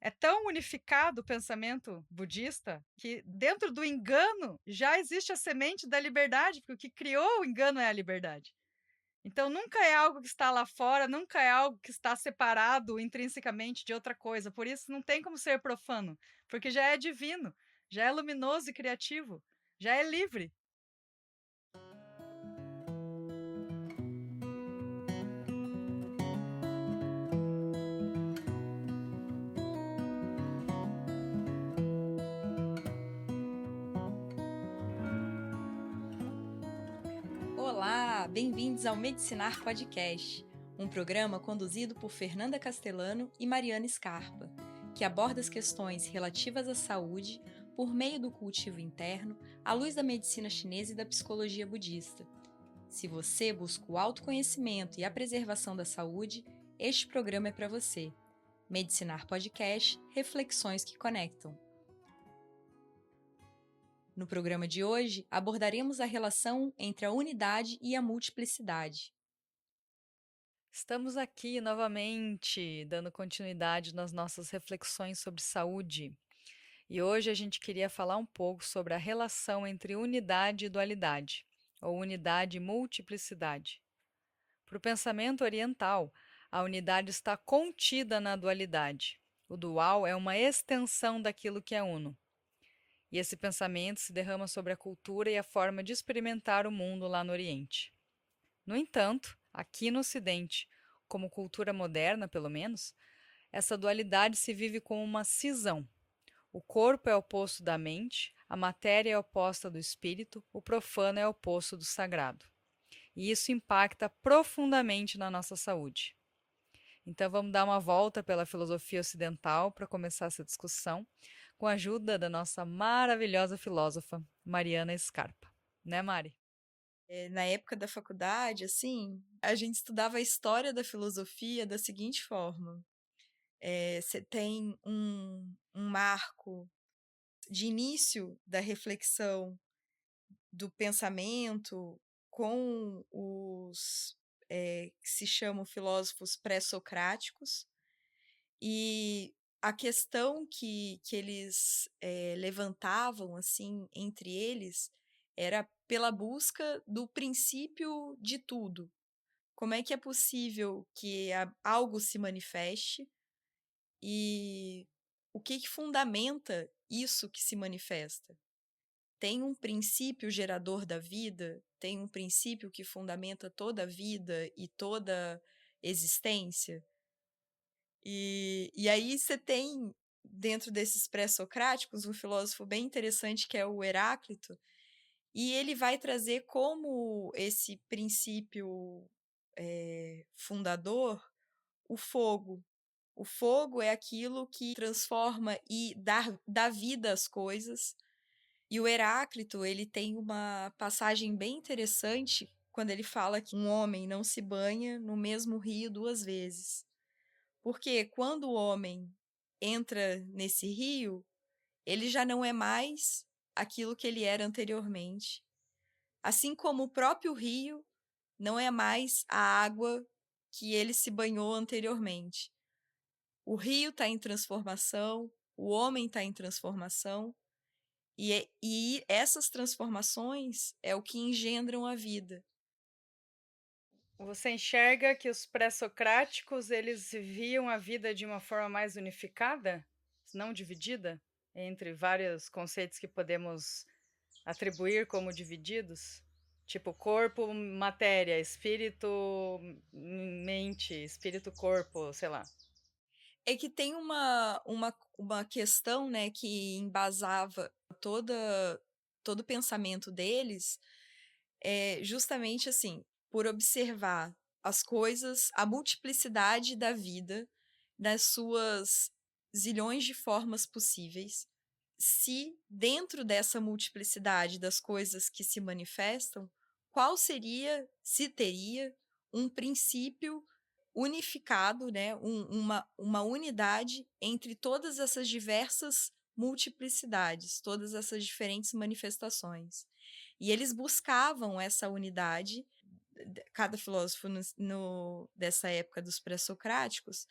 É tão unificado o pensamento budista que dentro do engano já existe a semente da liberdade, porque o que criou o engano é a liberdade. Então nunca é algo que está lá fora, nunca é algo que está separado intrinsecamente de outra coisa, por isso não tem como ser profano, porque já é divino, já é luminoso e criativo, já é livre. Olá, bem-vindos ao Medicinar Podcast, um programa conduzido por Fernanda Castellano e Mariana Scarpa, que aborda as questões relativas à saúde por meio do cultivo interno, à luz da medicina chinesa e da psicologia budista. Se você busca o autoconhecimento e a preservação da saúde, este programa é para você. Medicinar Podcast, reflexões que conectam. No programa de hoje, abordaremos a relação entre a unidade e a multiplicidade. Estamos aqui novamente, dando continuidade nas nossas reflexões sobre saúde. E hoje a gente queria falar um pouco sobre a relação entre unidade e dualidade, ou unidade e multiplicidade. Para o pensamento oriental, a unidade está contida na dualidade. O dual é uma extensão daquilo que é uno. E esse pensamento se derrama sobre a cultura e a forma de experimentar o mundo lá no Oriente. No entanto, aqui no Ocidente, como cultura moderna pelo menos, essa dualidade se vive como uma cisão. O corpo é oposto da mente, a matéria é oposta do espírito, o profano é oposto do sagrado. E isso impacta profundamente na nossa saúde. Então vamos dar uma volta pela filosofia ocidental para começar essa discussão, com a ajuda da nossa maravilhosa filósofa, Mariana Scarpa. Né, Mari? Na época da faculdade, assim, a gente estudava a história da filosofia da seguinte forma. Você tem um marco de início da reflexão do pensamento com os que se chamam filósofos pré-socráticos, e a questão que eles levantavam assim entre eles era pela busca do princípio de tudo. Como é que é possível que algo se manifeste e o que fundamenta isso que se manifesta? Tem um princípio gerador da vida? Tem um princípio que fundamenta toda a vida e toda existência? E aí você tem, dentro desses pré-socráticos, um filósofo bem interessante que é o Heráclito, e ele vai trazer como esse princípio fundador o fogo. O fogo é aquilo que transforma e dá vida às coisas. E o Heráclito, ele tem uma passagem bem interessante quando ele fala que um homem não se banha no mesmo rio duas vezes. Porque quando o homem entra nesse rio, ele já não é mais aquilo que ele era anteriormente. Assim como o próprio rio não é mais a água que ele se banhou anteriormente. O rio está em transformação, o homem está em transformação, e essas transformações é o que engendram a vida. Você enxerga que os pré-socráticos eles viam a vida de uma forma mais unificada, não dividida, entre vários conceitos que podemos atribuir como divididos? Tipo corpo, matéria, espírito, mente, espírito, corpo, sei lá. É que tem uma questão, né, que embasava todo o pensamento deles, justamente assim, por observar as coisas, a multiplicidade da vida, nas suas zilhões de formas possíveis. Se dentro dessa multiplicidade das coisas que se manifestam, qual seria, se teria, um princípio unificado, né, uma unidade entre todas essas diversas multiplicidades, todas essas diferentes manifestações. E eles buscavam essa unidade, cada filósofo dessa época dos pré-socráticos,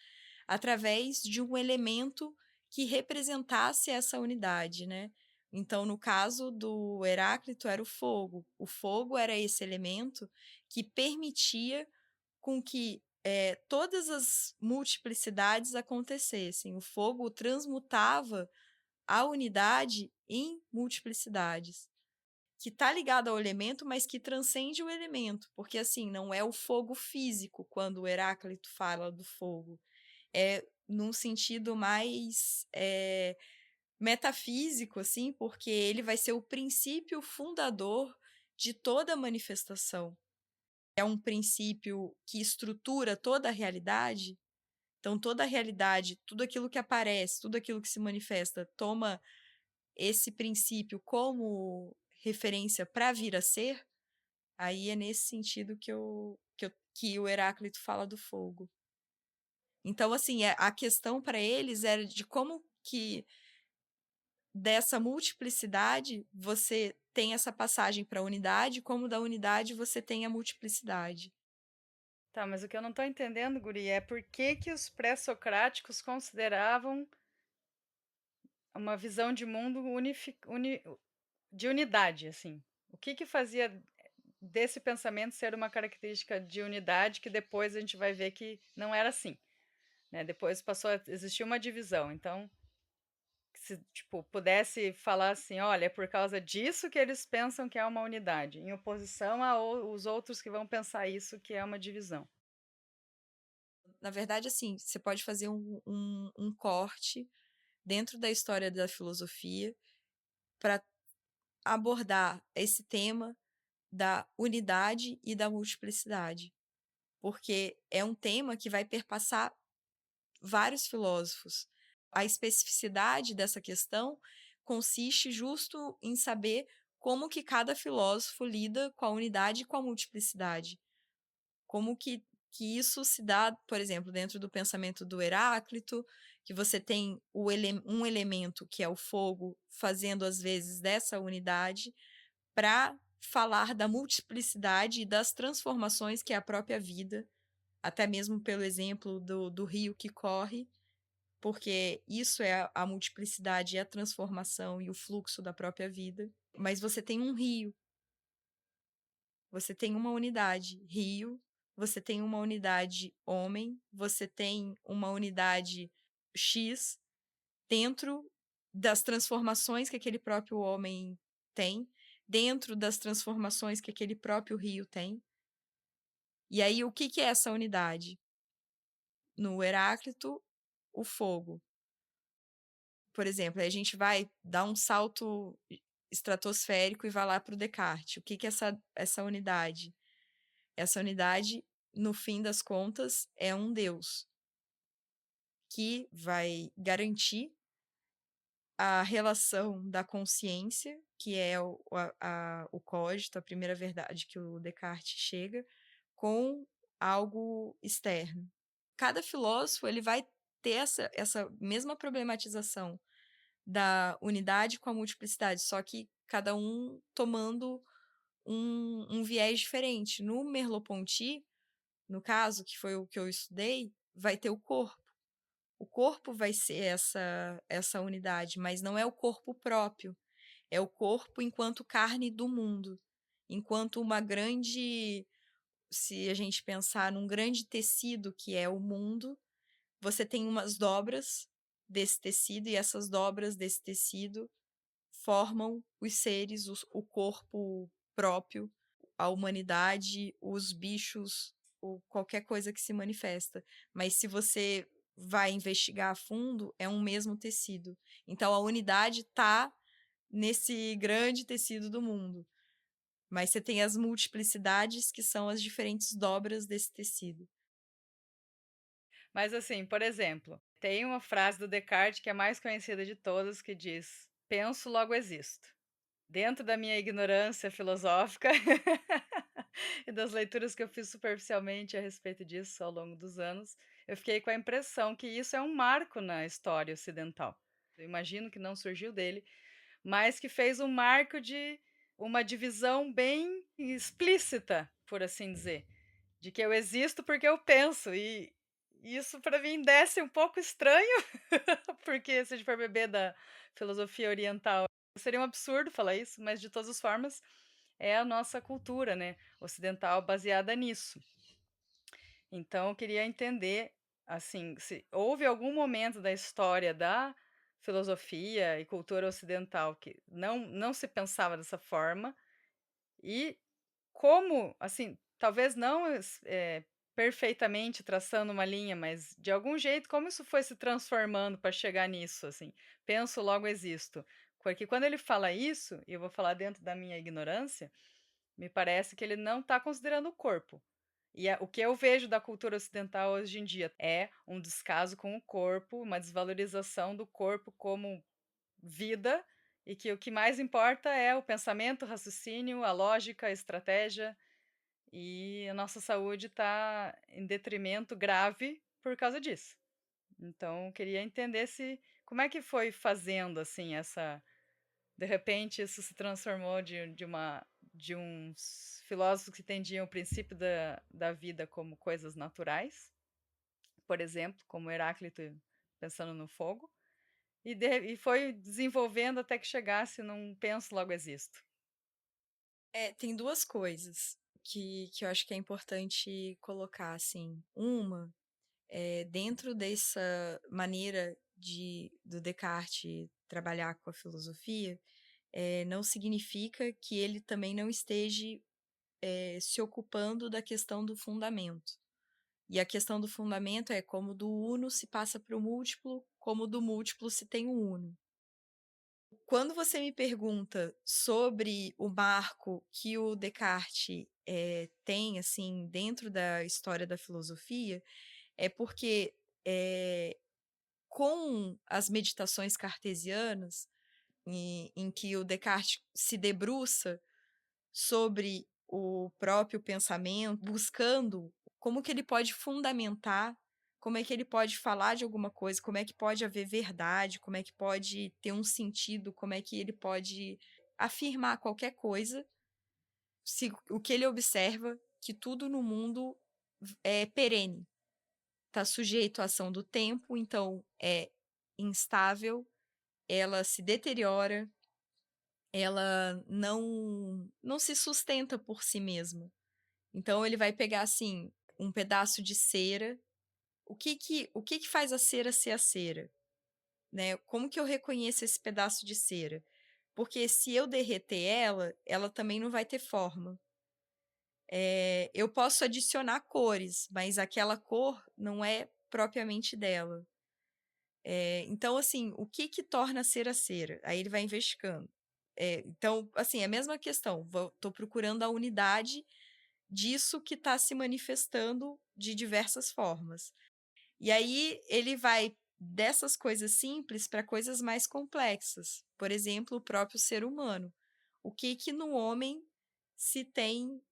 através de um elemento que representasse essa unidade, né. Então, no caso do Heráclito, era o fogo. O fogo era esse elemento que permitia com que, todas as multiplicidades acontecessem. O fogo transmutava a unidade em multiplicidades, que está ligado ao elemento, mas que transcende o elemento, porque, assim, não é o fogo físico quando o Heráclito fala do fogo, é num sentido mais, metafísico, assim, porque ele vai ser o princípio fundador de toda manifestação. É um princípio que estrutura toda a realidade, então toda a realidade, tudo aquilo que aparece, tudo aquilo que se manifesta, toma esse princípio como referência para vir a ser, aí é nesse sentido que o Heráclito fala do fogo. Então, assim, a questão para eles era de como que dessa multiplicidade você tem essa passagem para a unidade, como da unidade você tem a multiplicidade. Tá, mas o que eu não tô entendendo, guria, é por que que os pré-socráticos consideravam uma visão de mundo de unidade, assim? O que que fazia desse pensamento ser uma característica de unidade que depois a gente vai ver que não era assim, né? Depois passou a existir uma divisão. Então, se tipo pudesse falar assim, olha, é por causa disso que eles pensam que é uma unidade, em oposição a os outros que vão pensar isso que é uma divisão. Na verdade, assim, você pode fazer um corte dentro da história da filosofia para abordar esse tema da unidade e da multiplicidade, porque é um tema que vai perpassar vários filósofos. A especificidade dessa questão consiste justo em saber como que cada filósofo lida com a unidade e com a multiplicidade. Como que isso se dá, por exemplo, dentro do pensamento do Heráclito, que você tem um elemento que é o fogo, fazendo às vezes dessa unidade, para falar da multiplicidade e das transformações que é a própria vida, até mesmo pelo exemplo do rio que corre, porque isso é a multiplicidade e a transformação e o fluxo da própria vida. Mas você tem um rio, você tem uma unidade rio, você tem uma unidade homem, você tem uma unidade X dentro das transformações que aquele próprio homem tem, dentro das transformações que aquele próprio rio tem. E aí, o que é essa unidade? No Heráclito, o fogo. Por exemplo, aí a gente vai dar um salto estratosférico e vai lá para o Descartes. O que é essa unidade? Essa unidade, no fim das contas, é um Deus que vai garantir a relação da consciência, que é o cogito, a primeira verdade que o Descartes chega, com algo externo. Cada filósofo ele vai ter essa mesma problematização da unidade com a multiplicidade, só que cada um tomando um viés diferente. No Merleau-Ponty, no caso, que foi o que eu estudei, vai ter o corpo. O corpo vai ser essa unidade, mas não é o corpo próprio. É o corpo enquanto carne do mundo, enquanto uma grande, se a gente pensar num grande tecido que é o mundo, você tem umas dobras desse tecido e essas dobras desse tecido formam os seres, o corpo próprio, a humanidade, os bichos, qualquer coisa que se manifesta. Mas se você vai investigar a fundo, é um mesmo tecido. Então a unidade está nesse grande tecido do mundo. Mas você tem as multiplicidades, que são as diferentes dobras desse tecido. Mas assim, por exemplo, tem uma frase do Descartes que é a mais conhecida de todas que diz: "Penso, logo existo". Dentro da minha ignorância filosófica e das leituras que eu fiz superficialmente a respeito disso ao longo dos anos, eu fiquei com a impressão que isso é um marco na história ocidental. Eu imagino que não surgiu dele, mas que fez um marco de uma divisão bem explícita, por assim dizer, de que eu existo porque eu penso isso para mim desce um pouco estranho, porque se a gente for beber da filosofia oriental, seria um absurdo falar isso, mas de todas as formas é a nossa cultura, né, ocidental baseada nisso. Então eu queria entender, assim, se houve algum momento da história da filosofia e cultura ocidental que não se pensava dessa forma e como, assim, talvez não perfeitamente traçando uma linha, mas de algum jeito como isso foi se transformando para chegar nisso, assim, penso logo existo. Porque quando ele fala isso, e eu vou falar dentro da minha ignorância, me parece que ele não está considerando o corpo. E o que eu vejo da cultura ocidental hoje em dia é um descaso com o corpo, uma desvalorização do corpo como vida, e que o que mais importa é o pensamento, o raciocínio, a lógica, a estratégia, e a nossa saúde está em detrimento grave por causa disso. Então, eu queria entender se como é que foi fazendo assim essa de repente, isso se transformou de uns filósofos que entendiam o princípio da vida como coisas naturais, por exemplo, como Heráclito pensando no fogo, e foi desenvolvendo até que chegasse num penso logo existo. Tem duas coisas que eu acho que é importante colocar, assim. Uma, dentro dessa maneira do Descartes trabalhar com a filosofia, não significa que ele também não esteja se ocupando da questão do fundamento. E a questão do fundamento é como do uno se passa para o múltiplo, como do múltiplo se tem o uno. Quando você me pergunta sobre o marco que o Descartes tem assim dentro da história da filosofia, é porque com as meditações cartesianas, em que o Descartes se debruça sobre o próprio pensamento, buscando como que ele pode fundamentar, como é que ele pode falar de alguma coisa, como é que pode haver verdade, como é que pode ter um sentido, como é que ele pode afirmar qualquer coisa, se o que ele observa que tudo no mundo é perene, está sujeito à ação do tempo, então é instável, ela se deteriora, ela não se sustenta por si mesma. Então ele vai pegar assim um pedaço de cera. O que que faz a cera ser a cera, né? Como que eu reconheço esse pedaço de cera? Porque se eu derreter ela, ela também não vai ter forma. Eu posso adicionar cores, mas aquela cor não é propriamente dela. Então, assim, o que que torna a cera cera? Aí ele vai investigando. Então, assim, é a mesma questão. Estou procurando a unidade disso que está se manifestando de diversas formas. E aí ele vai dessas coisas simples para coisas mais complexas. Por exemplo, o próprio ser humano. O que que no homem se tem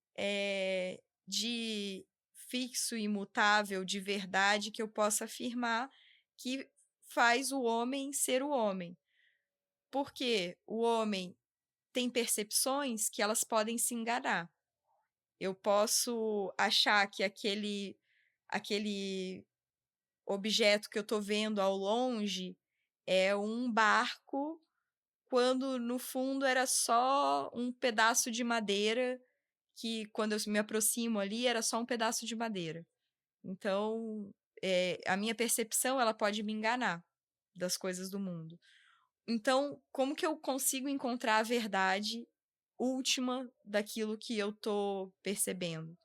de fixo, imutável, de verdade que eu possa afirmar que faz o homem ser o homem? Porque o homem tem percepções que elas podem se enganar. Eu posso achar que aquele objeto que eu estou vendo ao longe é um barco, quando no fundo era só um pedaço de madeira, que quando eu me aproximo ali era só um pedaço de madeira. Então, a minha percepção ela pode me enganar das coisas do mundo. Então, como que eu consigo encontrar a verdade última daquilo que eu estou percebendo?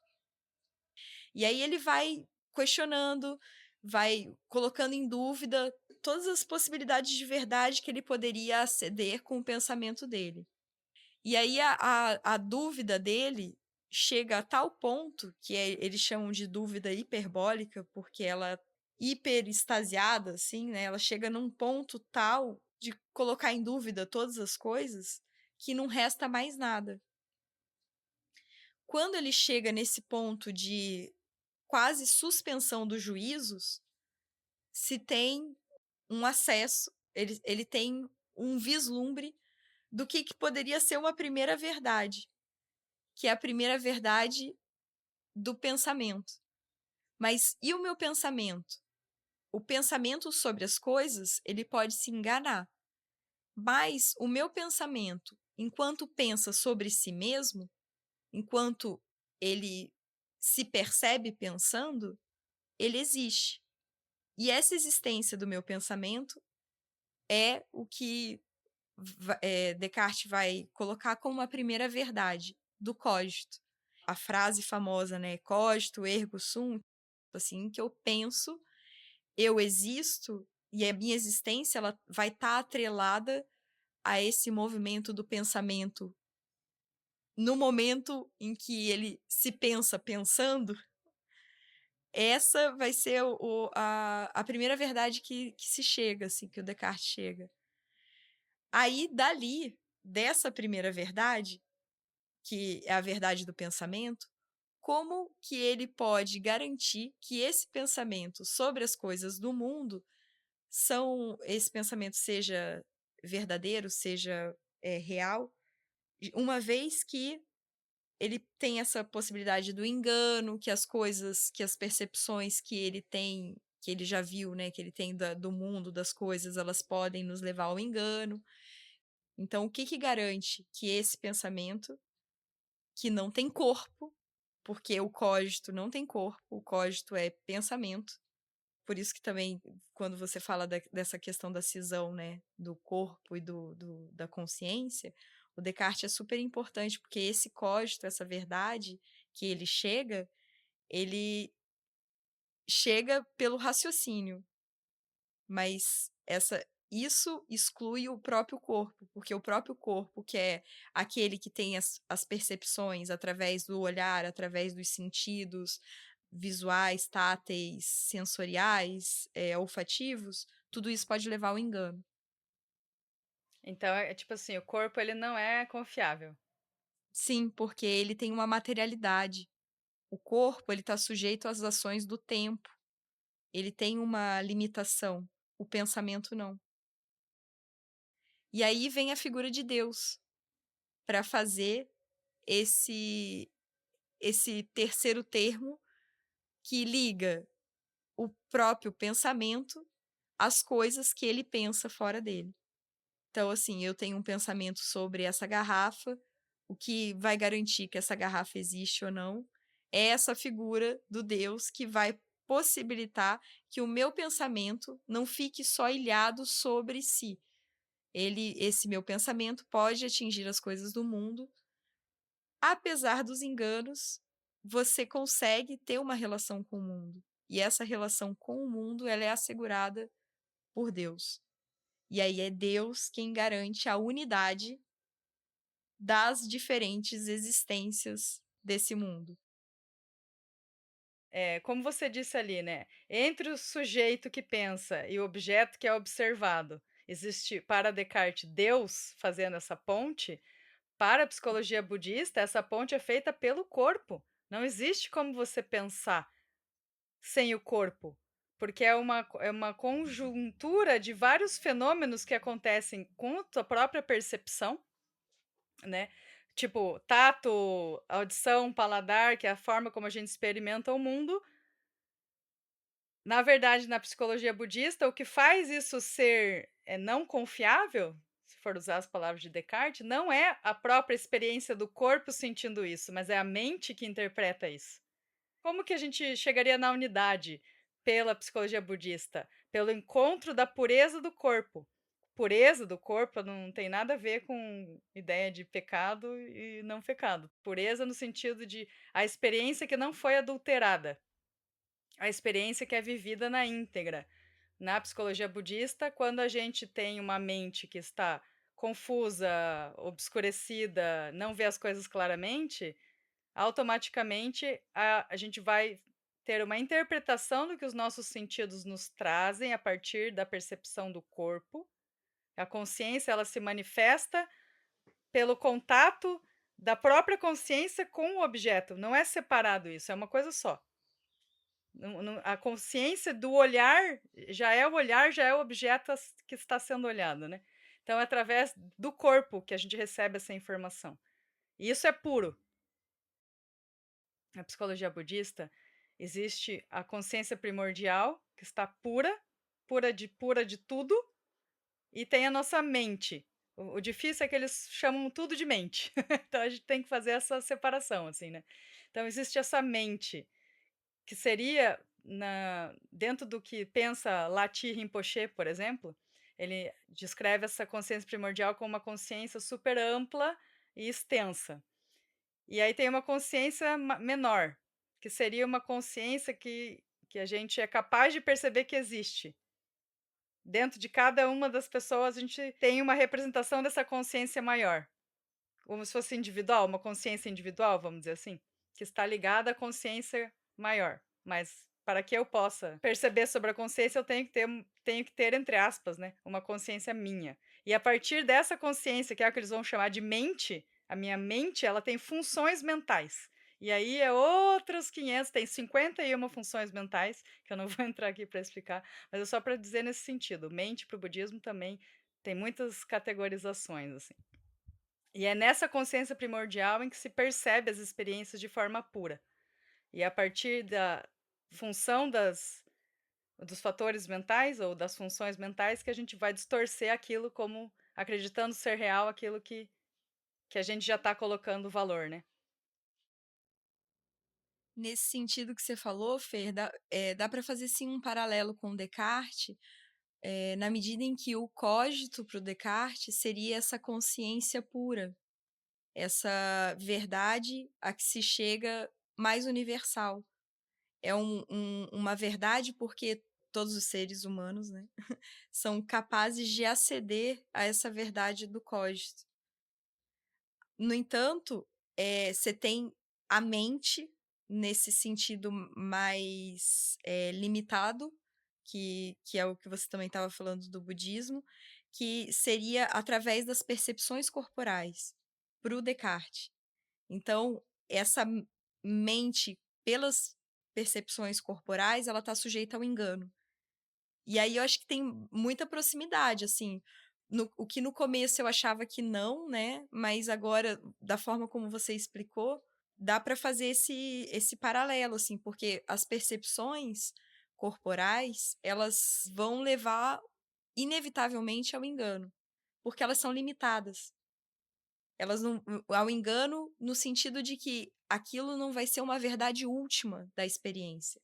E aí ele vai questionando, vai colocando em dúvida todas as possibilidades de verdade que ele poderia aceder com o pensamento dele. E aí a dúvida dele chega a tal ponto, que eles chamam de dúvida hiperbólica, porque ela é hiper extasiada, assim, né? Ela chega num ponto tal de colocar em dúvida todas as coisas que não resta mais nada. Quando ele chega nesse ponto de quase suspensão dos juízos, se tem um acesso, ele tem um vislumbre do que poderia ser uma primeira verdade, que é a primeira verdade do pensamento. Mas e o meu pensamento? O pensamento sobre as coisas, ele pode se enganar, mas o meu pensamento, enquanto pensa sobre si mesmo, enquanto ele se percebe pensando, ele existe. E essa existência do meu pensamento é o que Descartes vai colocar como a primeira verdade do cogito. A frase famosa, né? Cogito ergo sum, assim, que eu penso, eu existo, e a minha existência ela vai estar atrelada a esse movimento do pensamento no momento em que ele se pensa pensando. Essa vai ser a primeira verdade que se chega, assim, que o Descartes chega. Aí, dali, dessa primeira verdade, que é a verdade do pensamento, como que ele pode garantir que esse pensamento sobre as coisas do mundo esse pensamento seja verdadeiro, seja real, uma vez que ele tem essa possibilidade do engano, que as coisas, que as percepções que ele tem, que ele já viu, né, que ele tem do mundo, das coisas, elas podem nos levar ao engano. Então, o que que garante que esse pensamento, que não tem corpo, porque o cogito não tem corpo, o cogito é pensamento. Por isso que também, quando você fala dessa questão da cisão, né, do corpo e da consciência, o Descartes é super importante, porque esse cogito, essa verdade que ele chega pelo raciocínio, mas isso exclui o próprio corpo, porque o próprio corpo, que é aquele que tem as percepções através do olhar, através dos sentidos visuais, táteis, sensoriais, olfativos, tudo isso pode levar ao engano. Então é tipo assim, o corpo ele não é confiável. Sim, porque ele tem uma materialidade. O corpo, ele está sujeito às ações do tempo. Ele tem uma limitação. O pensamento não. E aí vem a figura de Deus para fazer esse esse terceiro termo que liga o próprio pensamento às coisas que ele pensa fora dele. Então, assim, eu tenho um pensamento sobre essa garrafa, o que vai garantir que essa garrafa existe ou não é essa figura do Deus que vai possibilitar que o meu pensamento não fique só ilhado sobre si. Esse meu pensamento pode atingir as coisas do mundo. Apesar dos enganos, você consegue ter uma relação com o mundo. E essa relação com o mundo, ela é assegurada por Deus. E aí é Deus quem garante a unidade das diferentes existências desse mundo. É, como você disse ali, né? Entre o sujeito que pensa e o objeto que é observado, existe para Descartes Deus fazendo essa ponte. Para a psicologia budista, essa ponte é feita pelo corpo. Não existe como você pensar sem o corpo, porque é uma conjuntura de vários fenômenos que acontecem com a tua própria percepção, né? Tipo, tato, audição, paladar, que é a forma como a gente experimenta o mundo. Na verdade, na psicologia budista, o que faz isso ser não confiável, se for usar as palavras de Descartes, não é a própria experiência do corpo sentindo isso, mas é a mente que interpreta isso. Como que a gente chegaria na unidade pela psicologia budista? Pelo encontro da pureza do corpo. Pureza do corpo não tem nada a ver com ideia de pecado e não pecado. Pureza no sentido de a experiência que não foi adulterada, a experiência que é vivida na íntegra. Na psicologia budista, quando a gente tem uma mente que está confusa, obscurecida, não vê as coisas claramente, automaticamente a gente vai ter uma interpretação do que os nossos sentidos nos trazem a partir da percepção do corpo. A consciência ela se manifesta pelo contato da própria consciência com o objeto. Não é separado isso, é uma coisa só. A consciência do olhar, já é o objeto que está sendo olhado, né? Então é através do corpo que a gente recebe essa informação. E isso é puro. A psicologia budista, Existe a consciência primordial, que está pura, pura de tudo, e tem a nossa mente. O difícil é que eles chamam tudo de mente. Então a gente tem que fazer essa separação, assim, né. Então existe essa mente, que seria dentro do que pensa Lati Rinpoche, por exemplo, ele descreve essa consciência primordial como uma consciência super ampla e extensa. E aí tem uma consciência menor, que seria uma consciência que a gente é capaz de perceber que existe. Dentro de cada uma das pessoas, a gente tem uma representação dessa consciência maior, como se fosse individual, uma consciência individual, vamos dizer assim, que está ligada à consciência maior. Mas para que eu possa perceber sobre a consciência, eu tenho que ter entre aspas, né, uma consciência minha. E a partir dessa consciência, que é o que eles vão chamar de mente, a minha mente, ela tem funções mentais. E aí é outros 500, tem 51 funções mentais, que eu não vou entrar aqui para explicar, mas é só para dizer nesse sentido, mente para o budismo também tem muitas categorizações, assim. E é nessa consciência primordial em que se percebe as experiências de forma pura. E a partir da função dos fatores mentais ou das funções mentais que a gente vai distorcer aquilo como acreditando ser real aquilo que a gente já está colocando valor, né? Nesse sentido que você falou, Fer, dá para fazer sim um paralelo com Descartes, na medida em que o cogito para o Descartes seria essa consciência pura, essa verdade a que se chega mais universal. É uma verdade porque todos os seres humanos, né, são capazes de aceder a essa verdade do cogito. No entanto, você tem a mente nesse sentido mais limitado, que é o que você também estava falando do budismo, que seria através das percepções corporais, para o Descartes. Então, essa mente, pelas percepções corporais, ela está sujeita ao engano. E aí eu acho que tem muita proximidade, assim. O que no começo eu achava que não, né? Mas agora, da forma como você explicou, dá para fazer esse paralelo, assim, porque as percepções corporais, elas vão levar inevitavelmente ao engano, porque elas são limitadas. Elas não, ao engano no sentido de que aquilo não vai ser uma verdade última da experiência.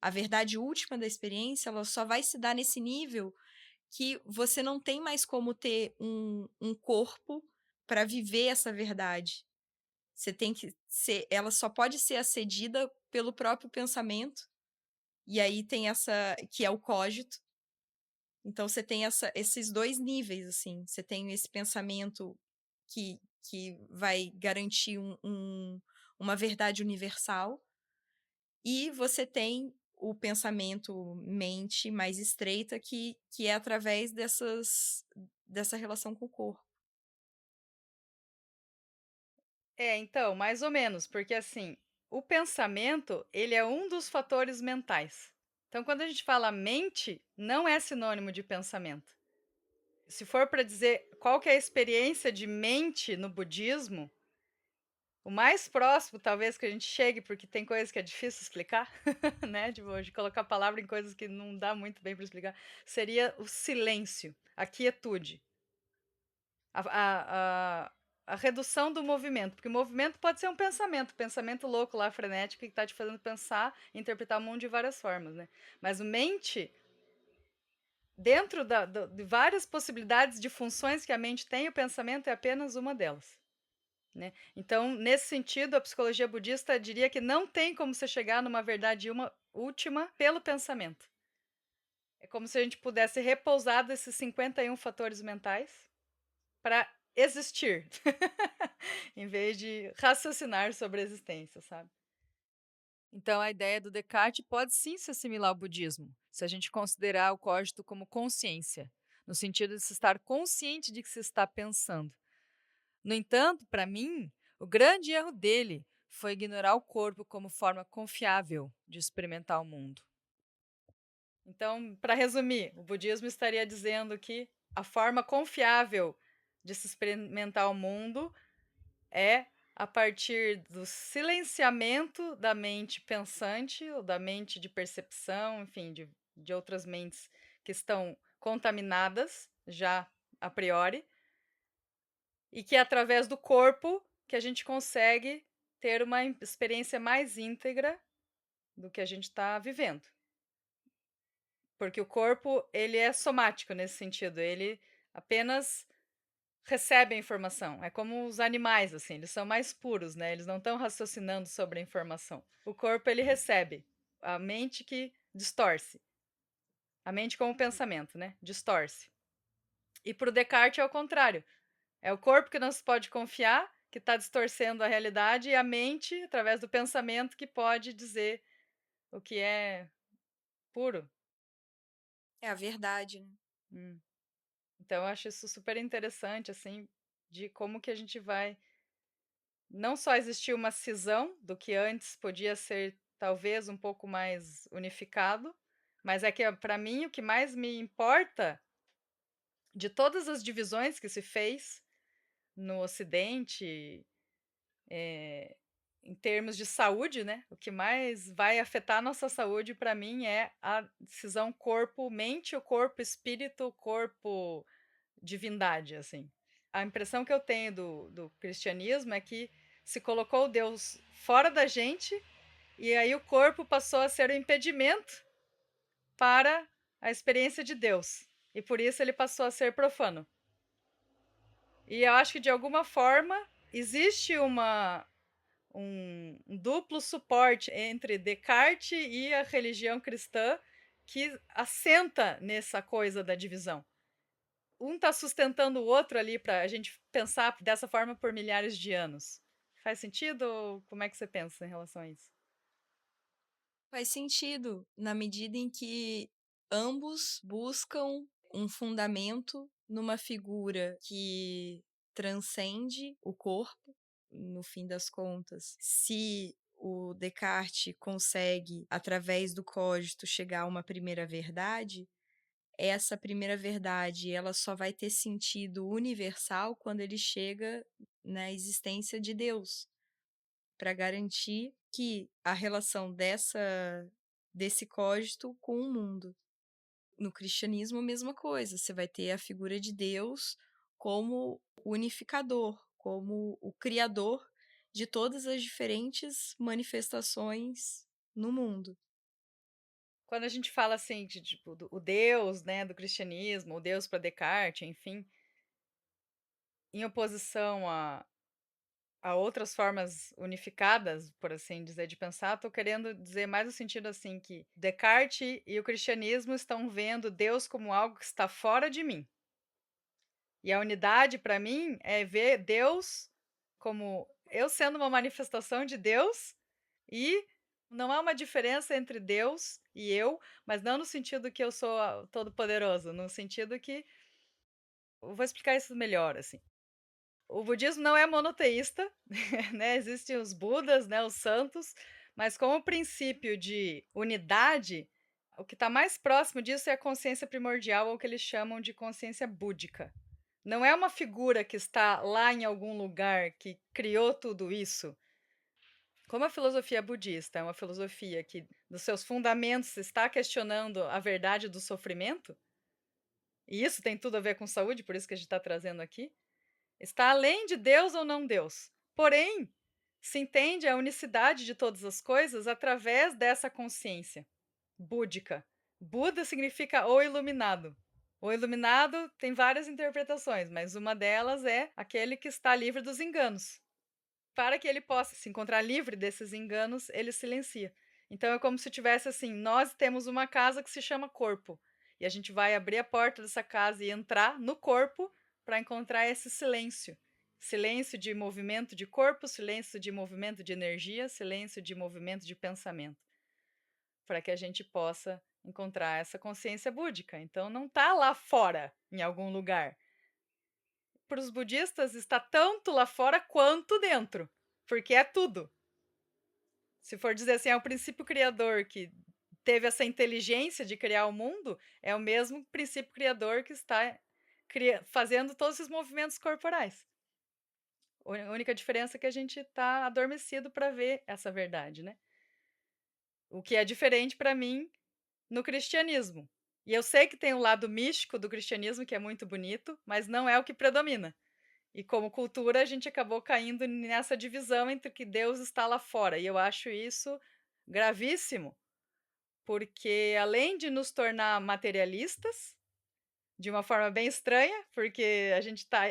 A verdade última da experiência, ela só vai se dar nesse nível que você não tem mais como ter um corpo para viver essa verdade. Você tem que ser, ela só pode ser acedida pelo próprio pensamento. E aí tem essa, que é o cogito. Então você tem esses dois níveis, assim. Você tem esse pensamento que vai garantir uma verdade universal. E você tem o pensamento mente mais estreita que é através dessa relação com o corpo. É, então, mais ou menos, porque assim, o pensamento, ele é um dos fatores mentais. Então, quando a gente fala mente, não é sinônimo de pensamento. Se for para dizer qual que é a experiência de mente no budismo, o mais próximo, talvez, que a gente chegue, porque tem coisas que é difícil explicar, né? De colocar palavra em coisas que não dá muito bem para explicar, seria o silêncio, a quietude, a, a, a, a redução do movimento, porque o movimento pode ser um pensamento louco lá, frenético, que está te fazendo pensar e interpretar o mundo de várias formas, né? Mas o mente, dentro de várias possibilidades de funções que a mente tem, o pensamento é apenas uma delas. Né? Então, nesse sentido, a psicologia budista diria que não tem como você chegar numa verdade última pelo pensamento. É como se a gente pudesse repousar desses 51 fatores mentais para existir, em vez de raciocinar sobre a existência, sabe? Então, a ideia do Descartes pode sim se assimilar ao budismo, se a gente considerar o cogito como consciência, no sentido de se estar consciente de que se está pensando. No entanto, para mim, o grande erro dele foi ignorar o corpo como forma confiável de experimentar o mundo. Então, para resumir, o budismo estaria dizendo que a forma confiável de se experimentar o mundo é a partir do silenciamento da mente pensante ou da mente de percepção, enfim, de outras mentes que estão contaminadas já a priori, e que é através do corpo que a gente consegue ter uma experiência mais íntegra do que a gente está vivendo. Porque o corpo, ele é somático nesse sentido, ele apenas recebe a informação. É como os animais, assim, eles são mais puros, né? Eles não estão raciocinando sobre a informação. O corpo, ele recebe. A mente que distorce. A mente como pensamento, né? Distorce. E para o Descartes é o contrário. É o corpo que não se pode confiar, que está distorcendo a realidade, e a mente, através do pensamento, que pode dizer o que é puro. É a verdade, né? Hum. Então, eu acho isso super interessante, assim, de como que a gente vai. Não só existir uma cisão do que antes podia ser talvez um pouco mais unificado, mas é que para mim o que mais me importa de todas as divisões que se fez no Ocidente, em termos de saúde, né? O que mais vai afetar a nossa saúde para mim é a cisão corpo-mente, o corpo-espírito, o corpo-divindade, assim. A impressão que eu tenho do cristianismo é que se colocou Deus fora da gente e aí o corpo passou a ser o impedimento para a experiência de Deus. E por isso ele passou a ser profano. E eu acho que de alguma forma existe um duplo suporte entre Descartes e a religião cristã que assenta nessa coisa da divisão. Um está sustentando o outro ali para a gente pensar dessa forma por milhares de anos. Faz sentido ou como é que você pensa em relação a isso? Faz sentido na medida em que ambos buscam um fundamento numa figura que transcende o corpo, no fim das contas. Se o Descartes consegue, através do cogito, chegar a uma primeira verdade, essa primeira verdade ela só vai ter sentido universal quando ele chega na existência de Deus, para garantir que a relação desse cógito com o mundo. No cristianismo, a mesma coisa, você vai ter a figura de Deus como unificador, como o criador de todas as diferentes manifestações no mundo. Quando a gente fala assim de tipo o Deus, né, do cristianismo, o Deus para Descartes, enfim, em oposição a outras formas unificadas, por assim dizer, de pensar, estou querendo dizer mais no sentido assim que Descartes e o cristianismo estão vendo Deus como algo que está fora de mim. E a unidade para mim é ver Deus como eu sendo uma manifestação de Deus e não há uma diferença entre Deus e eu, mas não no sentido que eu sou todo-poderoso, no sentido que eu vou explicar isso melhor assim. O budismo não é monoteísta, né? Existem os Budas, né, os santos, mas como princípio de unidade, o que está mais próximo disso é a consciência primordial, ou o que eles chamam de consciência búdica. Não é uma figura que está lá em algum lugar que criou tudo isso. Como a filosofia budista é uma filosofia que, nos seus fundamentos, está questionando a verdade do sofrimento, e isso tem tudo a ver com saúde, por isso que a gente está trazendo aqui, está além de Deus ou não Deus. Porém, se entende a unicidade de todas as coisas através dessa consciência búdica. Buda significa o iluminado. O iluminado tem várias interpretações, mas uma delas é aquele que está livre dos enganos. Para que ele possa se encontrar livre desses enganos, ele silencia. Então é como se tivesse assim: nós temos uma casa que se chama corpo, e a gente vai abrir a porta dessa casa e entrar no corpo para encontrar esse silêncio. Silêncio de movimento de corpo, silêncio de movimento de energia, silêncio de movimento de pensamento, para que a gente possa encontrar essa consciência búdica. Então não está lá fora, em algum lugar. Para os budistas, está tanto lá fora quanto dentro, porque é tudo. Se for dizer assim, é o princípio criador que teve essa inteligência de criar o mundo, é o mesmo princípio criador que está fazendo todos esses movimentos corporais. A única diferença é que a gente está adormecido para ver essa verdade, né. O que é diferente para mim no cristianismo. E eu sei que tem um lado místico do cristianismo que é muito bonito, mas não é o que predomina. E como cultura, a gente acabou caindo nessa divisão entre que Deus está lá fora, e eu acho isso gravíssimo, porque além de nos tornar materialistas, de uma forma bem estranha, porque a gente está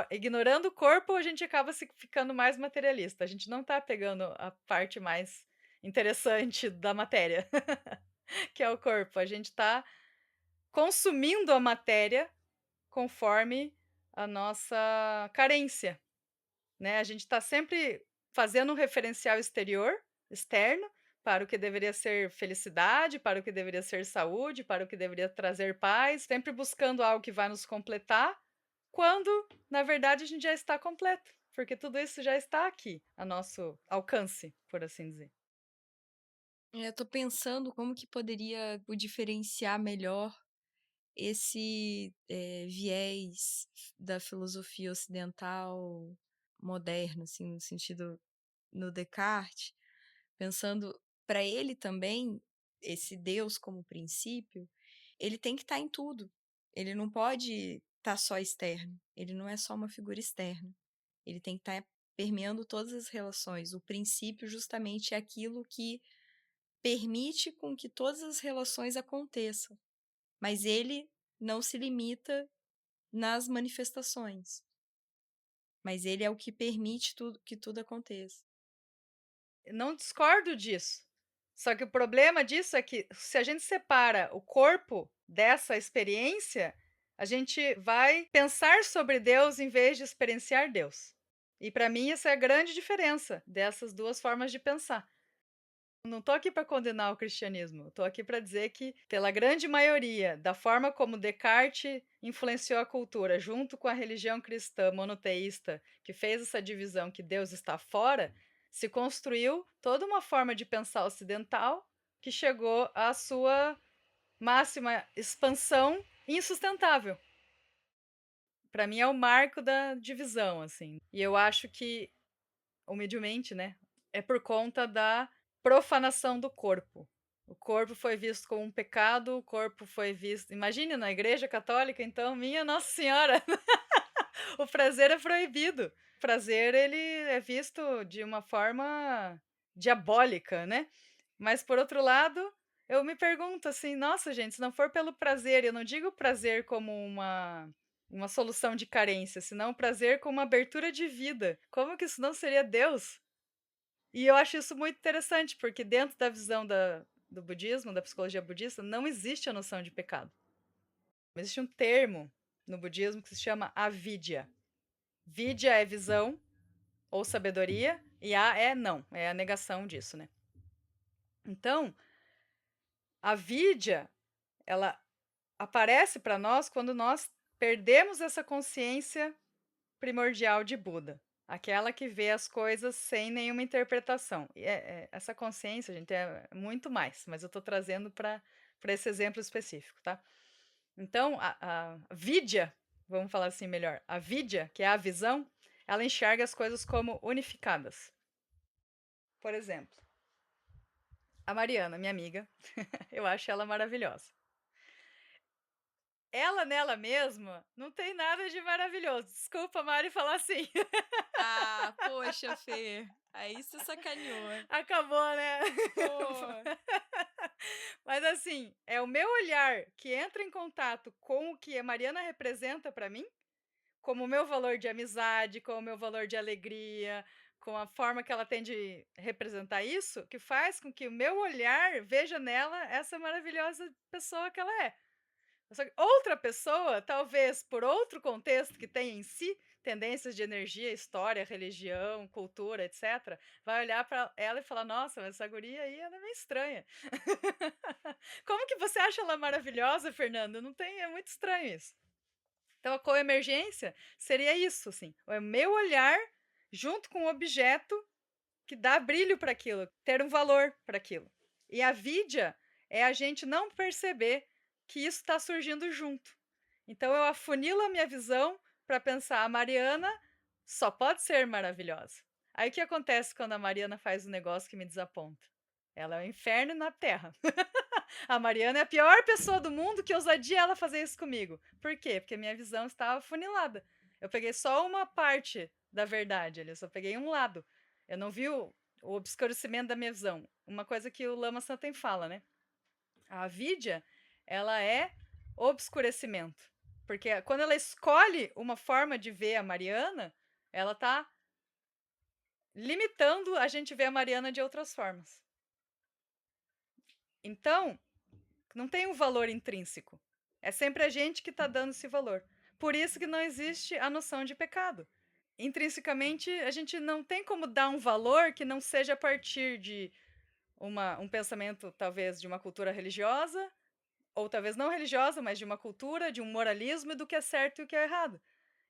ignorando o corpo, a gente acaba ficando mais materialista, a gente não está pegando a parte mais interessante da matéria, que é o corpo, a gente está consumindo a matéria conforme a nossa carência. Né, a gente está sempre fazendo um referencial externo, para o que deveria ser felicidade, para o que deveria ser saúde, para o que deveria trazer paz, sempre buscando algo que vai nos completar, quando, na verdade, a gente já está completo, porque tudo isso já está aqui, a nosso alcance, por assim dizer. Eu tô pensando como que poderia o diferenciar melhor esse, viés da filosofia ocidental moderna, assim, no sentido no Descartes, pensando para ele também, esse Deus como princípio, ele tem que estar em tudo. Ele não pode estar só externo, ele não é só uma figura externa. Ele tem que estar permeando todas as relações. O princípio justamente é aquilo que permite com que todas as relações aconteçam, mas ele não se limita nas manifestações, mas ele é o que permite que tudo aconteça. Não discordo disso. Só que o problema disso é que se a gente separa o corpo dessa experiência, a gente vai pensar sobre Deus em vez de experienciar Deus. E para mim essa é a grande diferença dessas duas formas de pensar. Não estou aqui para condenar o cristianismo, estou aqui para dizer que, pela grande maioria, da forma como Descartes influenciou a cultura, junto com a religião cristã monoteísta, que fez essa divisão que Deus está fora, se construiu toda uma forma de pensar ocidental que chegou à sua máxima expansão insustentável. Para mim é o marco da divisão, assim. E eu acho que, humildemente, né, é por conta da profanação do corpo. O corpo foi visto como um pecado, o corpo foi visto. Imagine na Igreja Católica, então, minha Nossa Senhora, o prazer é proibido. O prazer ele é visto de uma forma diabólica, né? Mas por outro lado, eu me pergunto assim, nossa, gente, se não for pelo prazer, eu não digo prazer como uma solução de carência, senão o prazer como uma abertura de vida. Como que isso não seria Deus? E eu acho isso muito interessante, porque dentro da visão do budismo, da psicologia budista, não existe a noção de pecado. Existe um termo no budismo que se chama avidya. Vidya é visão ou sabedoria, e a é não, é a negação disso, né? Então, a vidya, ela aparece para nós quando nós perdemos essa consciência primordial de Buda, aquela que vê as coisas sem nenhuma interpretação. E essa consciência, gente, é muito mais, mas eu estou trazendo para esse exemplo específico, tá? Então, a vidya, vamos falar assim melhor, a vidya, que é a visão, ela enxerga as coisas como unificadas. Por exemplo, a Mariana, minha amiga, eu acho ela maravilhosa. Ela nela mesma não tem nada de maravilhoso. Desculpa, Mari, falar assim. Ah, poxa, Fê, aí você sacaneou. Acabou, né? Pô. Mas assim, é o meu olhar que entra em contato com o que a Mariana representa para mim, como o meu valor de amizade, com o meu valor de alegria, com a forma que ela tem de representar isso, que faz com que o meu olhar veja nela essa maravilhosa pessoa que ela é. Só que outra pessoa, talvez por outro contexto que tem em si, tendências de energia, história, religião, cultura, etc., vai olhar para ela e falar: Nossa, mas essa guria aí ela é meio estranha. Como que você acha ela maravilhosa, Fernanda? Não tem, é muito estranho isso. Então, a coemergência seria isso, assim, o meu olhar junto com o objeto que dá brilho para aquilo, ter um valor para aquilo. E a vidya é a gente não perceber que isso está surgindo junto. Então eu afunilo a minha visão para pensar a Mariana só pode ser maravilhosa. Aí o que acontece quando a Mariana faz um negócio que me desaponta? Ela é o inferno na terra. A Mariana é a pior pessoa do mundo, que ousadia ela fazer isso comigo. Por quê? Porque minha visão estava funilada. Eu peguei só uma parte da verdade ali, eu só peguei um lado. Eu não vi o obscurecimento da minha visão. Uma coisa que o Lama Santem fala, né? A avidya, ela é obscurecimento. Porque quando ela escolhe uma forma de ver a Mariana, ela está limitando a gente ver a Mariana de outras formas. Então, não tem um valor intrínseco. É sempre a gente que está dando esse valor. Por isso que não existe a noção de pecado. Intrinsecamente, a gente não tem como dar um valor que não seja a partir de um pensamento, talvez, de uma cultura religiosa, ou talvez não religiosa, mas de uma cultura, de um moralismo do que é certo e o que é errado.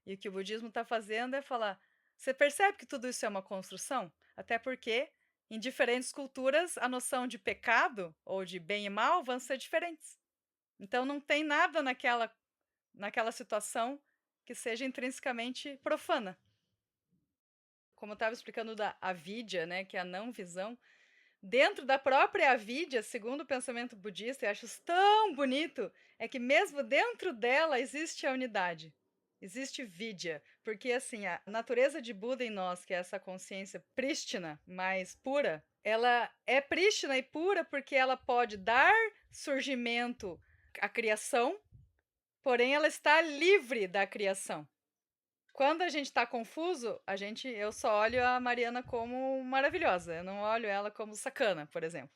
E o que o budismo está fazendo é falar: você percebe que tudo isso é uma construção? Até porque, em diferentes culturas, a noção de pecado ou de bem e mal vão ser diferentes. Então, não tem nada naquela situação que seja intrinsecamente profana. Como eu estava explicando da avidya, né, que é a não visão, dentro da própria avidya, segundo o pensamento budista, eu acho isso tão bonito, é que mesmo dentro dela existe a unidade. Existe vidya, porque assim, a natureza de Buda em nós, que é essa consciência prístina, mais pura, ela é prístina e pura porque ela pode dar surgimento à criação, porém ela está livre da criação. Quando a gente está confuso, eu só olho a Mariana como maravilhosa, eu não olho ela como sacana, por exemplo.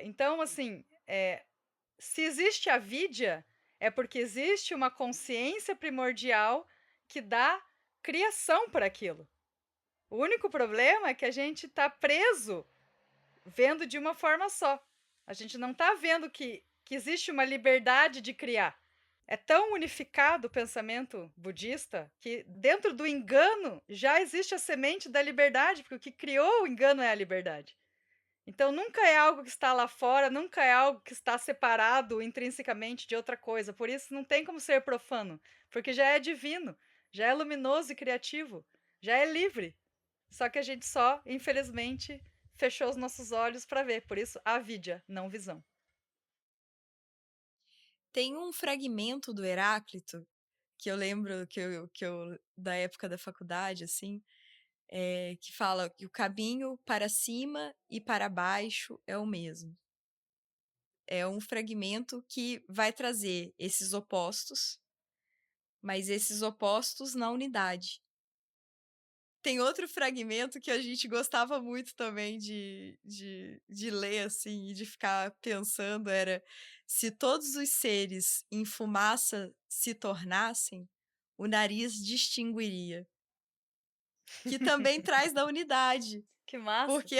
Então, assim, se existe a vidya, é porque existe uma consciência primordial que dá criação para aquilo. O único problema é que a gente está preso vendo de uma forma só. A gente não está vendo que existe uma liberdade de criar. É tão unificado o pensamento budista que dentro do engano já existe a semente da liberdade, porque o que criou o engano é a liberdade. Então nunca é algo que está lá fora, nunca é algo que está separado intrinsecamente de outra coisa. Por isso não tem como ser profano, porque já é divino, já é luminoso e criativo, já é livre. Só que a gente só, infelizmente, fechou os nossos olhos para ver. Por isso, avidya, não visão. Tem um fragmento do Heráclito que eu lembro que eu da época da faculdade, assim, que fala que o caminho para cima e para baixo é o mesmo. É um fragmento que vai trazer esses opostos, mas esses opostos na unidade. Tem outro fragmento que a gente gostava muito também de ler, assim, e de ficar pensando, era: se todos os seres em fumaça se tornassem, o nariz distinguiria. Que também traz da unidade. Que massa! Porque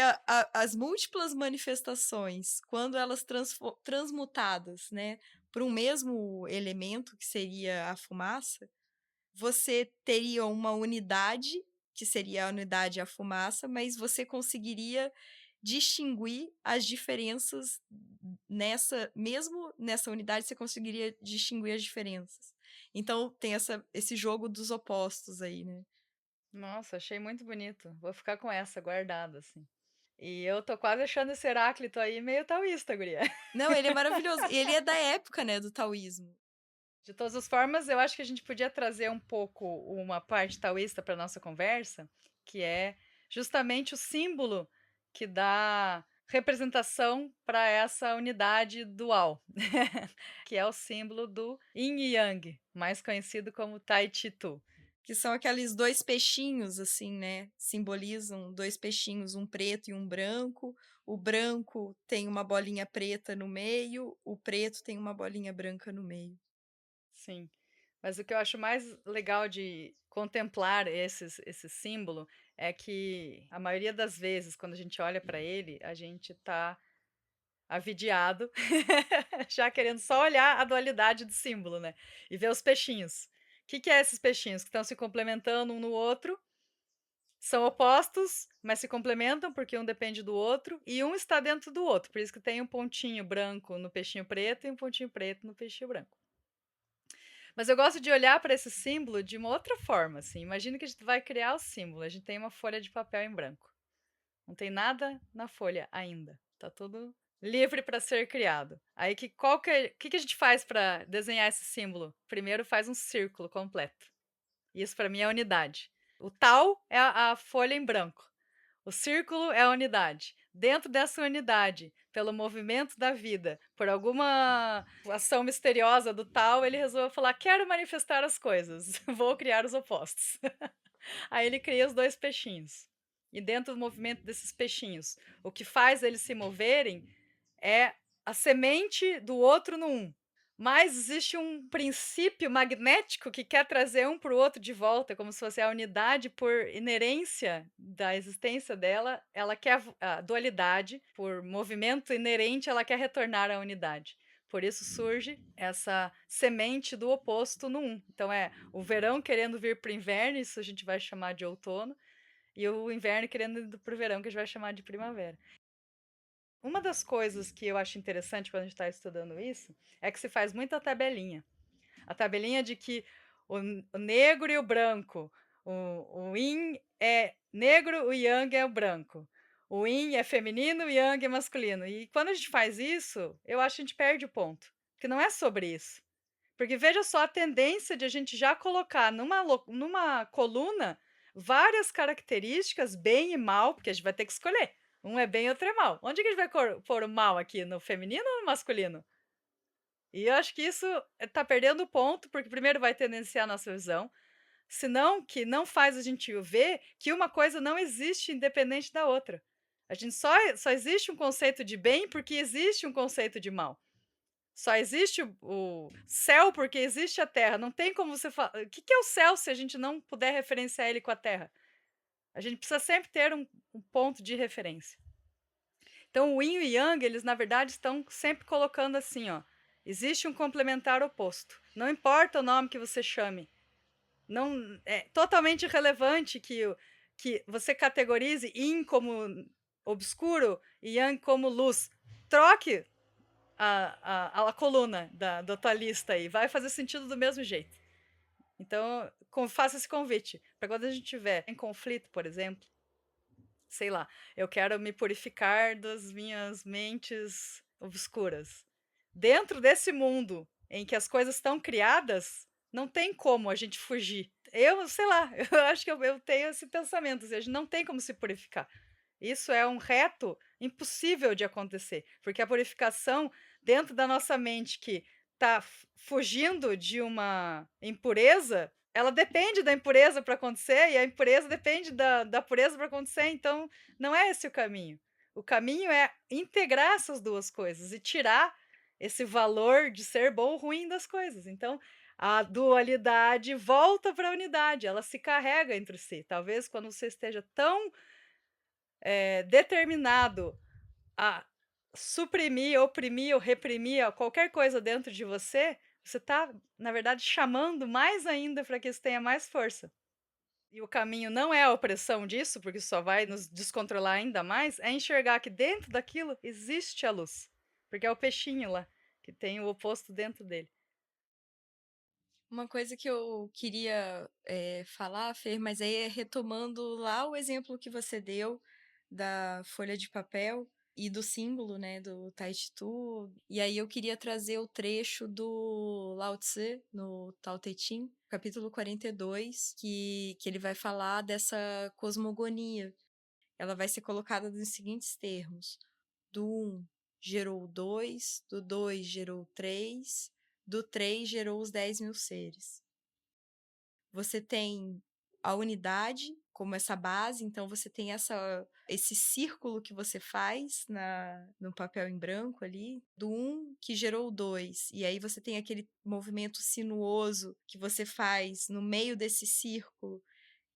as múltiplas manifestações, quando elas transmutadas, né, por um mesmo elemento, que seria a fumaça, você teria uma unidade, que seria a unidade e a fumaça, mas você conseguiria distinguir as diferenças mesmo nessa unidade, você conseguiria distinguir as diferenças. Então tem esse jogo dos opostos aí, né? Nossa, achei muito bonito. Vou ficar com essa guardada, assim. E eu tô quase achando esse Heráclito aí meio taoísta, guria. Não, ele é maravilhoso. E ele é da época, né, do taoísmo. De todas as formas, eu acho que a gente podia trazer um pouco uma parte taoísta para nossa conversa, que é justamente o símbolo que dá representação para essa unidade dual, que é o símbolo do Yin e Yang, mais conhecido como Tai Chi Tu. Que são aqueles dois peixinhos, assim, né? Simbolizam dois peixinhos, um preto e um branco. O branco tem uma bolinha preta no meio, o preto tem uma bolinha branca no meio. Sim. Mas o que eu acho mais legal de contemplar esse símbolo é que a maioria das vezes, quando a gente olha para ele, a gente está avidiado, já querendo só olhar a dualidade do símbolo, né? E ver os peixinhos. O que é esses peixinhos que estão se complementando um no outro? São opostos, mas se complementam porque um depende do outro e um está dentro do outro. Por isso que tem um pontinho branco no peixinho preto e um pontinho preto no peixinho branco. Mas eu gosto de olhar para esse símbolo de uma outra forma, assim. Imagina que a gente vai criar o símbolo. A gente tem uma folha de papel em branco. Não tem nada na folha ainda. Tá tudo livre para ser criado. Aí que a gente faz para desenhar esse símbolo? Primeiro faz um círculo completo. Isso para mim é unidade. O tal é a folha em branco. O círculo é a unidade. Dentro dessa unidade, pelo movimento da vida, por alguma ação misteriosa do tal, ele resolveu falar: quero manifestar as coisas, vou criar os opostos. Aí ele cria os dois peixinhos. E dentro do movimento desses peixinhos, o que faz eles se moverem é a semente do outro no um. Mas existe um princípio magnético que quer trazer um para o outro de volta, como se fosse a unidade por inerência da existência dela, ela quer a dualidade, por movimento inerente, ela quer retornar à unidade. Por isso surge essa semente do oposto no um. Então é o verão querendo vir para o inverno, isso a gente vai chamar de outono, e o inverno querendo ir para o verão, que a gente vai chamar de primavera. Uma das coisas que eu acho interessante quando a gente está estudando isso é que se faz muita tabelinha. A tabelinha de que o negro e o branco, o yin é negro, o yang é o branco. O yin é feminino, o yang é masculino. E quando a gente faz isso, eu acho que a gente perde o ponto. Porque não é sobre isso. Porque veja só a tendência de a gente já colocar numa coluna várias características, bem e mal, porque a gente vai ter que escolher. Um é bem, outro é mal. Onde que a gente vai pôr o mal aqui? No feminino ou no masculino? E eu acho que isso tá perdendo o ponto, porque primeiro vai tendenciar a nossa visão, senão que não faz a gente ver que uma coisa não existe independente da outra. A gente só existe um conceito de bem porque existe um conceito de mal. Só existe o céu porque existe a terra. Não tem como você falar. O que é o céu se a gente não puder referenciar ele com a terra? A gente precisa sempre ter um ponto de referência. Então, o yin e o yang, eles na verdade estão sempre colocando assim, ó. Existe um complementar oposto. Não importa o nome que você chame. Não é totalmente irrelevante que você categorize yin como obscuro e yang como luz. Troque a coluna da tua lista aí. Vai fazer sentido do mesmo jeito. Então, faça esse convite. Para quando a gente estiver em conflito, por exemplo, sei lá, eu quero me purificar das minhas mentes obscuras. Dentro desse mundo em que as coisas estão criadas, não tem como a gente fugir. Eu, sei lá, eu acho que eu tenho esse pensamento, assim, a gente não tem como se purificar. Isso é um reto impossível de acontecer, porque a purificação dentro da nossa mente que está fugindo de uma impureza, ela depende da impureza para acontecer e a impureza depende da pureza para acontecer, então não é esse o caminho. O caminho é integrar essas duas coisas e tirar esse valor de ser bom ou ruim das coisas. Então, a dualidade volta para a unidade, ela se carrega entre si. Talvez quando você esteja tão determinado a suprimir, oprimir ou reprimir qualquer coisa dentro de você, você está, na verdade, chamando mais ainda para que isso tenha mais força. E o caminho não é a opressão disso, porque isso só vai nos descontrolar ainda mais, é enxergar que dentro daquilo existe a luz. Porque é o peixinho lá, que tem o oposto dentro dele. Uma coisa que eu queria falar, Fer, mas aí é retomando lá o exemplo que você deu da folha de papel e do símbolo, né, do Tai Chi Tu. E aí eu queria trazer o trecho do Lao Tse no Tao Te Ching, capítulo 42, que ele vai falar dessa cosmogonia. Ela vai ser colocada nos seguintes termos: do um gerou o 2, do 2 gerou o 3, do 3 gerou os 10.000 seres. Você tem a unidade como essa base, então você tem esse círculo que você faz no papel em branco ali, do um que gerou o 2, e aí você tem aquele movimento sinuoso que você faz no meio desse círculo,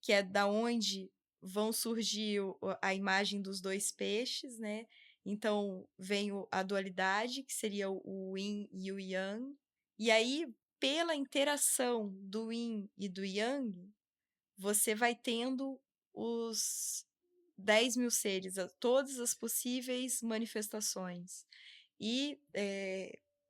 que é da onde vão surgir a imagem dos dois peixes, né? Então vem a dualidade, que seria o yin e o yang, e aí pela interação do yin e do yang, você vai tendo os 10.000 seres, todas as possíveis manifestações. E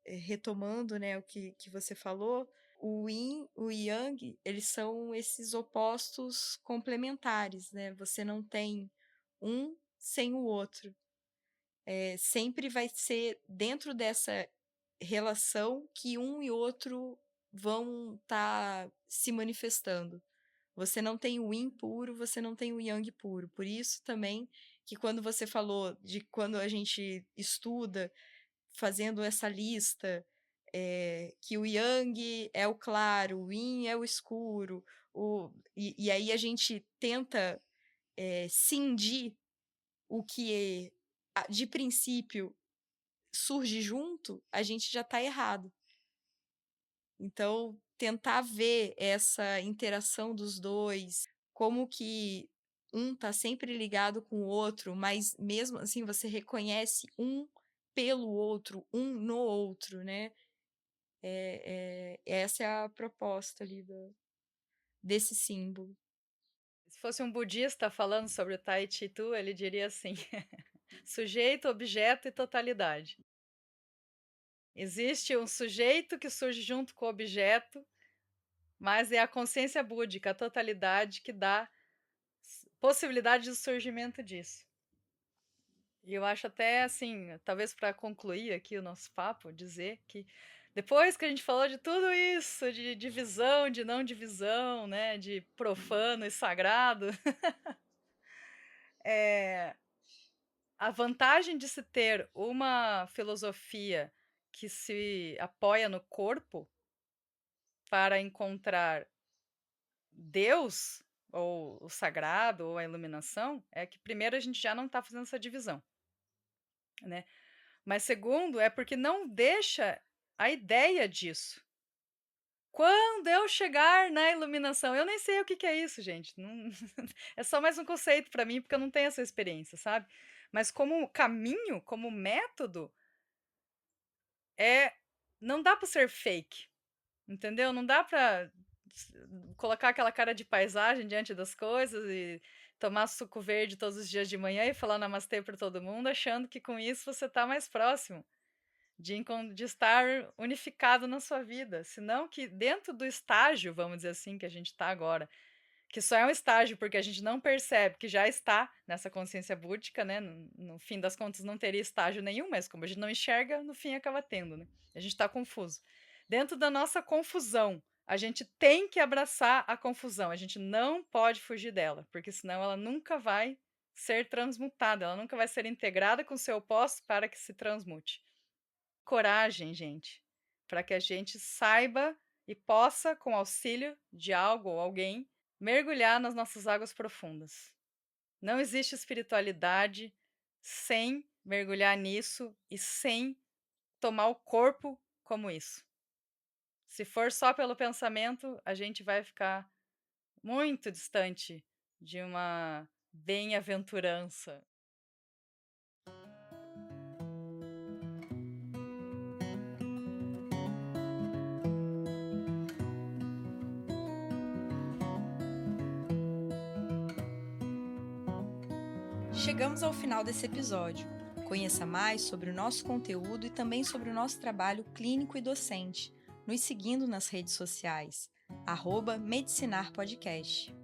retomando, né, o que você falou, o yin, o yang, eles são esses opostos complementares, né? Você não tem um sem o outro. Sempre vai ser dentro dessa relação que um e outro vão estar se manifestando. Você não tem o yin puro, você não tem o yang puro. Por isso também que quando você falou de quando a gente estuda, fazendo essa lista, que o yang é o claro, o yin é o escuro, e aí a gente tenta cindir o que de princípio surge junto, a gente já está errado. Então, tentar ver essa interação dos dois, como que um tá sempre ligado com o outro, mas mesmo assim você reconhece um pelo outro, um no outro, né? Essa é a proposta ali desse símbolo. Se fosse um budista falando sobre o Tai Chi Tu, ele diria assim: sujeito, objeto e totalidade. Existe um sujeito que surge junto com o objeto, mas é a consciência búdica, a totalidade, que dá possibilidade de surgimento disso. E eu acho até assim, talvez para concluir aqui o nosso papo, dizer que depois que a gente falou de tudo isso, de divisão, de não divisão, né, de profano e sagrado, a vantagem de se ter uma filosofia que se apoia no corpo para encontrar Deus, ou o sagrado, ou a iluminação, é que primeiro a gente já não está fazendo essa divisão, né? Mas segundo, é porque não deixa a ideia disso. Quando eu chegar na iluminação, eu nem sei o que que é isso, gente. Não, é só mais um conceito para mim, porque eu não tenho essa experiência, sabe? Mas como caminho, como método, não dá para ser fake, entendeu? Não dá para colocar aquela cara de paisagem diante das coisas e tomar suco verde todos os dias de manhã e falar namastê para todo mundo, achando que com isso você está mais próximo de estar unificado na sua vida. Senão que dentro do estágio, vamos dizer assim, que a gente está agora, que só é um estágio porque a gente não percebe que já está nessa consciência búdica, né? No fim das contas não teria estágio nenhum, mas como a gente não enxerga, no fim acaba tendo, né? A gente está confuso. Dentro da nossa confusão, a gente tem que abraçar a confusão, a gente não pode fugir dela, porque senão ela nunca vai ser transmutada, ela nunca vai ser integrada com o seu oposto para que se transmute. Coragem, gente, para que a gente saiba e possa, com auxílio de algo ou alguém, mergulhar nas nossas águas profundas. Não existe espiritualidade sem mergulhar nisso e sem tomar o corpo como isso. Se for só pelo pensamento, a gente vai ficar muito distante de uma bem-aventurança. Chegamos ao final desse episódio. Conheça mais sobre o nosso conteúdo e também sobre o nosso trabalho clínico e docente, nos seguindo nas redes sociais, @medicinarpodcast.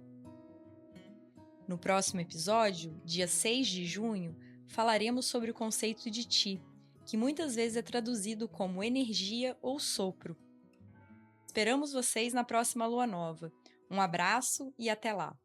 No próximo episódio, dia 6 de junho, falaremos sobre o conceito de Qi, que muitas vezes é traduzido como energia ou sopro. Esperamos vocês na próxima lua nova. Um abraço e até lá!